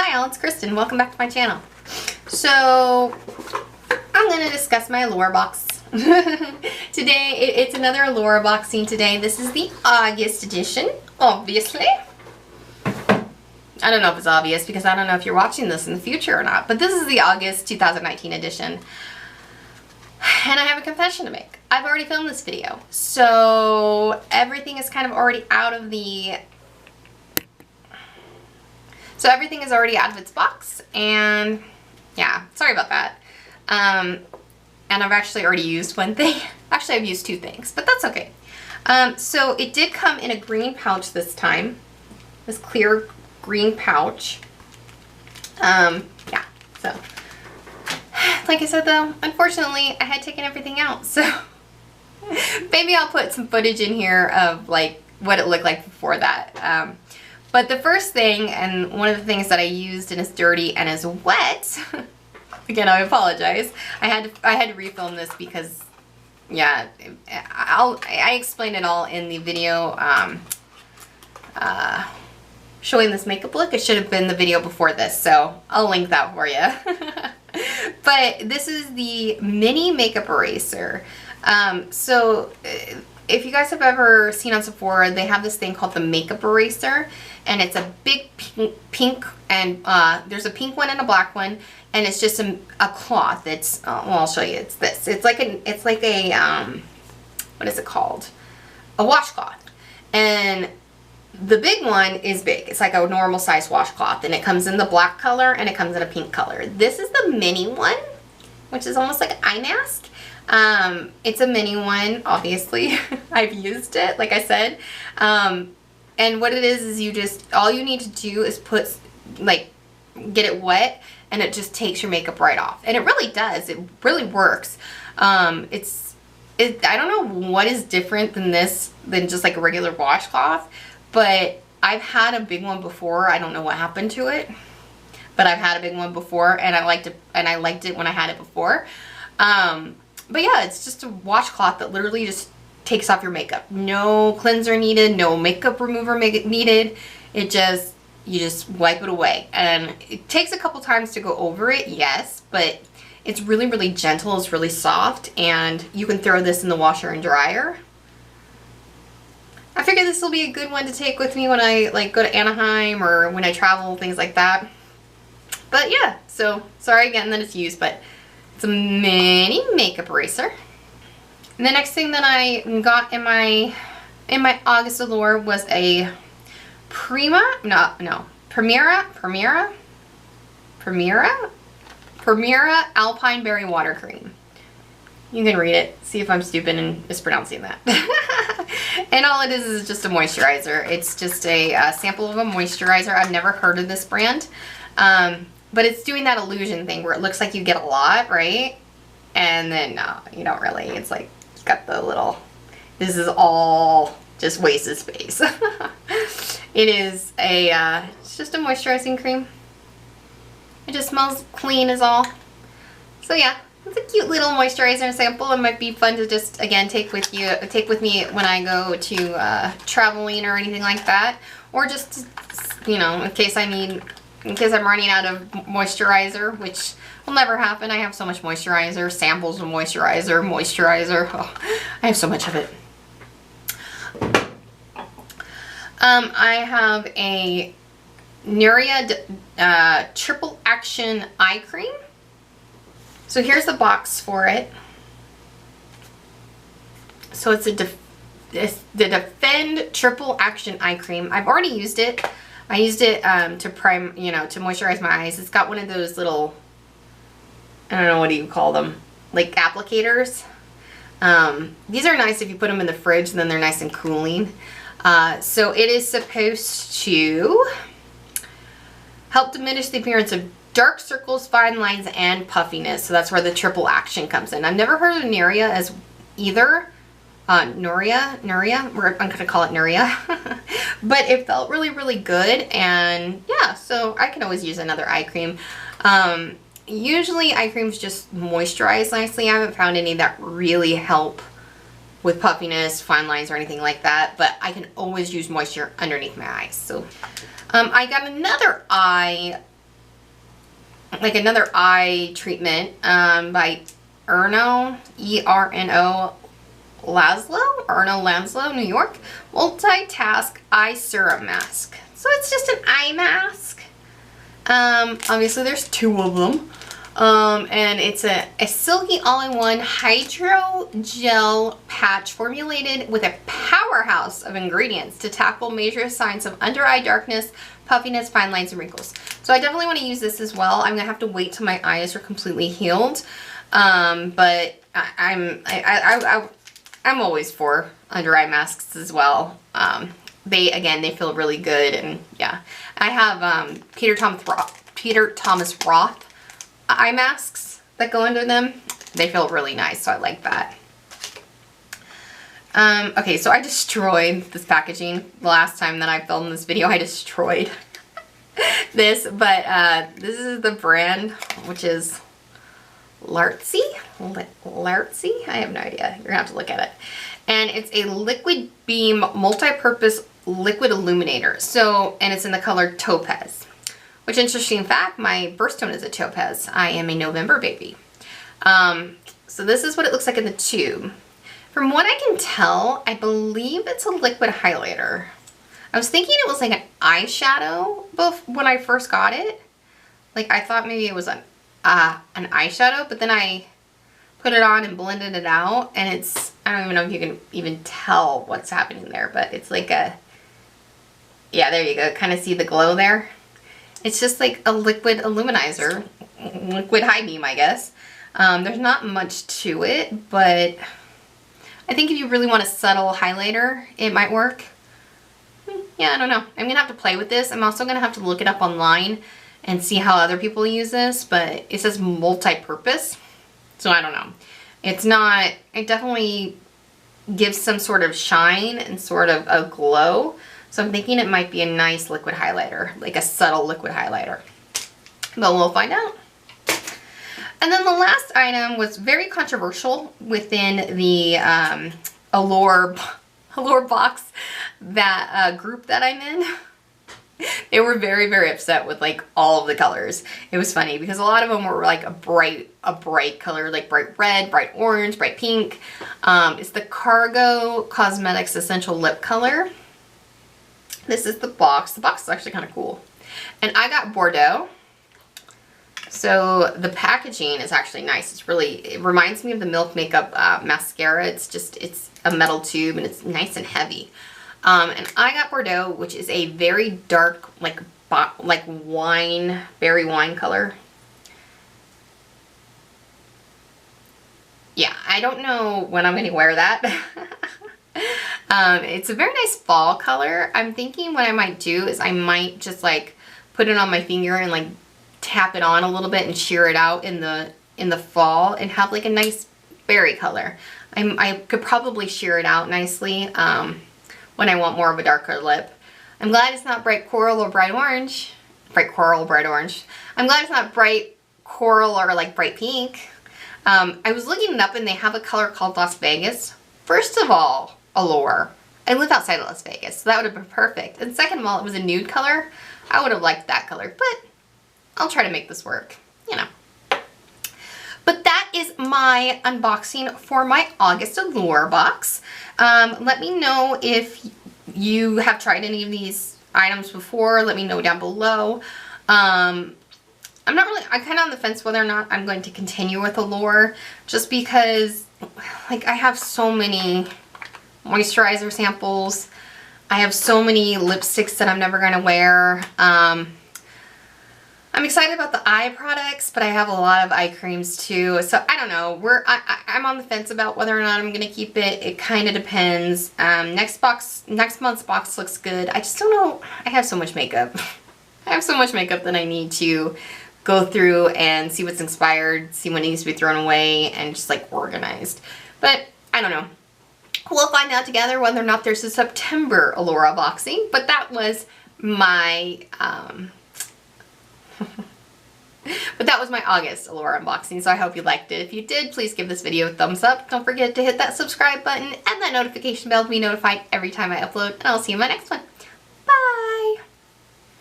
Hi all, it's Kristen. Welcome back to my channel. So, I'm going to discuss my Allure box. Today, it's another Allure boxing today. This is the August edition, obviously. I don't know if it's obvious because I don't know if you're watching this in the future or not, but this is the August 2019 edition. And I have a confession to make. I've already filmed this video, so everything is kind of already out of the... So everything is already out of its box, and yeah, sorry about that. And I've actually already used one thing. Actually, I've used two things, but that's okay. So it did come in a green pouch this time. This clear green pouch. Yeah, so. Like I said though, unfortunately, I had taken everything out, so maybe I'll put some footage in here of like what it looked like before that. But the first thing, and one of the things that I used and is dirty and is wet, again I apologize, I had to refilm this because, yeah, I explained it all in the video showing this makeup look. It should have been the video before this, so I'll link that for you. But this is the mini makeup eraser. So if you guys have ever seen on Sephora, they have this thing called the makeup eraser, and it's a big pink and there's a pink one and a black one, and it's just a cloth. It's well, I'll show you. It's this. It's like a what is it called? A washcloth. And the big one is big. It's like a normal size washcloth, and it comes in the black color and it comes in a pink color. This is the mini one, which is almost like an eye mask. It's a mini one, obviously. I've used it, like I said. And what it is you just, all you need to do is put, like, get it wet, and it just takes your makeup right off. And it really does. It really works. I don't know what is different than this, than just like a regular washcloth, but I've had a big one before. I don't know what happened to it, but I've had a big one before, and I liked it when I had it before. But yeah, it's just a washcloth that literally just takes off your makeup. No cleanser needed, no makeup remover needed. You just wipe it away. And it takes a couple times to go over it, yes, but it's really, really gentle. It's really soft, and you can throw this in the washer and dryer. I figure this will be a good one to take with me when I like go to Anaheim or when I travel, things like that. But yeah, so sorry again that it's used, but it's a mini makeup eraser. And the next thing that I got in my August Allure was a Primera Alpine Berry Water Cream. You can read it, see if I'm stupid and mispronouncing that. And all it is just a moisturizer. It's just a sample of a moisturizer. I've never heard of this brand. But it's doing that illusion thing where it looks like you get a lot, right? And then no, you don't really. It's like, it's got the little, this is all just wasted space. It is it's just a moisturizing cream. It just smells clean is all. So yeah, it's a cute little moisturizer sample. It might be fun to just, again, take with me when I go to traveling or anything like that. Or just, you know, in case I'm running out of moisturizer, which will never happen. I have so much moisturizer, samples of moisturizer. Oh, I have so much of it. I have a Nuria Triple Action Eye Cream. So here's the box for it. So it's the Defend Triple Action Eye Cream. I've already used it. I used it to prime, you know, to moisturize my eyes. It's got one of those little, I don't know, what do you call them? Like applicators. These are nice if you put them in the fridge, and then they're nice and cooling. So it is supposed to help diminish the appearance of dark circles, fine lines, and puffiness. So that's where the triple action comes in. I've never heard of Nuria as either. Nuria, I'm gonna call it Nuria. But it felt really, really good, and yeah, so I can always use another eye cream. Usually eye creams just moisturize nicely. I haven't found any that really help with puffiness, fine lines, or anything like that, but I can always use moisture underneath my eyes. So I got another eye like another eye treatment by Erno, E-R-N-O Laszlo, Erno Laszlo, New York. Multitask Eye Serum Mask. So it's just an eye mask. Obviously there's 2 of them. And it's a silky all-in-one hydrogel patch formulated with a powerhouse of ingredients to tackle major signs of under-eye darkness, puffiness, fine lines, and wrinkles. So I definitely want to use this as well. I'm gonna have to wait till my eyes are completely healed. But I'm always for under-eye masks as well. They feel really good, and yeah. I have Peter Thomas Roth eye masks that go under them. They feel really nice, so I like that. Okay, so I destroyed this packaging. The last time that I filmed this video, I destroyed this, but this is the brand, which is Lartsy? Lartsy? I have no idea. You're gonna have to look at it. And it's a liquid beam multi-purpose liquid illuminator. So, and it's in the color Topaz. Which, interesting fact, my birthstone is a topaz. I am a November baby. So this is what it looks like in the tube. From what I can tell, I believe it's a liquid highlighter. I was thinking it was like an eyeshadow when I first got it. Like, I thought maybe it was an eyeshadow, but then I put it on and blended it out, and it's, I don't even know if you can even tell what's happening there, but it's like a, yeah, there you go. Kind of see the glow there? It's just like a liquid illuminizer, liquid high beam, I guess. There's not much to it, but I think if you really want a subtle highlighter, it might work. Yeah, I don't know. I'm gonna have to play with this. I'm also gonna have to look it up online and see how other people use this, but it says multi-purpose, so I don't know. It's not, it definitely gives some sort of shine and sort of a glow. So I'm thinking it might be a nice liquid highlighter, like a subtle liquid highlighter. But we'll find out. And then the last item was very controversial within the Allure box, that group that I'm in. They were very, very upset with like all of the colors. It was funny because a lot of them were like a bright color, like bright red, bright orange, bright pink. It's the Cargo Cosmetics Essential Lip Color. This is the box. The box is actually kind of cool. And I got Bordeaux. So the packaging is actually nice. It's really, it reminds me of the Milk Makeup mascara. It's a metal tube and it's nice and heavy. And I got Bordeaux, which is a very dark, like wine, berry wine color. Yeah, I don't know when I'm going to wear that. It's a very nice fall color. I'm thinking what I might do is I might just like put it on my finger and like tap it on a little bit and sheer it out in the fall and have like a nice berry color. I could probably sheer it out nicely when I want more of a darker lip. I'm glad it's not bright coral or bright orange. Bright coral, bright orange. I'm glad it's not bright coral or like bright pink. I was looking it up and they have a color called Las Vegas. First of all, Allure. I live outside of Las Vegas, so that would have been perfect. And second of all, it was a nude color. I would have liked that color, but I'll try to make this work, you know. But that is my unboxing for my August Allure box. Let me know if you have tried any of these items before. Let me know down below. I'm kind of on the fence whether or not I'm going to continue with Allure, just because like I have so many moisturizer samples. I have so many lipsticks that I'm never going to wear. I'm excited about the eye products, but I have a lot of eye creams too. So I don't know. I'm on the fence about whether or not I'm going to keep it. It kind of depends. Next month's box looks good. I just don't know. I have so much makeup. I have so much makeup that I need to go through and see what's inspired, see what needs to be thrown away, and just like organized. But I don't know. We'll find out together whether or not there's a September Allure unboxing, but that was my but that was my August Allure unboxing, so I hope you liked it. If you did, please give this video a thumbs up. Don't forget to hit that subscribe button and that notification bell to be notified every time I upload, and I'll see you in my next one.